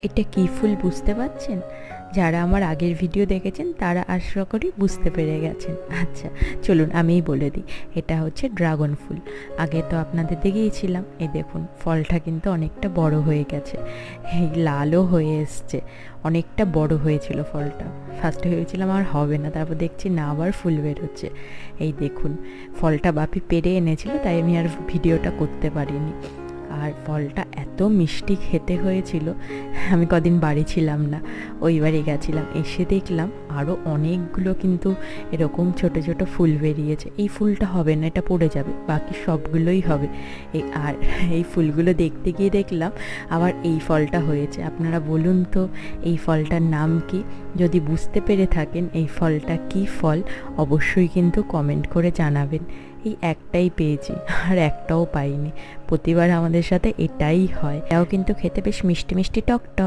এটা কী ফুল বুঝতে পারছেন? যারা আমার আগের ভিডিও দেখেছেন তারা আশা করি বুঝতে পেরে গেছেন। আচ্ছা, চলুন আমিই বলে দিই। এটা হচ্ছে ড্রাগন ফুল। আগে তো আপনাদের দেখিয়েছিলাম। এই দেখুন, ফলটা কিন্তু অনেকটা বড় হয়ে গেছে, এই লালও হয়ে এসছে। অনেকটা বড় হয়েছিল ফলটা। ফার্স্টে ভেবেছিলাম আর হবে না, তারপর দেখছি না, আবার ফুল বেরোচ্ছে। এই দেখুন, ফলটা বাপি পেড়ে এনেছিল, তাই আমি আর ভিডিওটা করতে পারিনি। আর ফলটা এত মিষ্টি খেতে হয়েছিল। আমি কদিন বাড়ি ছিলাম না, ওই বাড়ি গেছিলাম, এসে দেখলাম আরও অনেকগুলো কিন্তু এরকম ছোট ছোট ফুল বেরিয়েছে। এই ফুলটা হবে না, এটা পড়ে যাবে, বাকি সবগুলোই হবে। আর এই ফুলগুলো দেখতে গিয়ে দেখলাম আবার এই ফলটা হয়েছে। আপনারা বলুন তো এই ফলটার নাম কি? যদি বুঝতে পেরে থাকেন এই ফলটা কি ফল, অবশ্যই কিন্তু কমেন্ট করে জানাবেন। এই একটাই পেয়েছি, আর একটাও পাইনি। প্রতিবার আমাদের সাথে এটাই হয়। এটাও কিন্তু খেতে বেশ মিষ্টি মিষ্টি টক টক।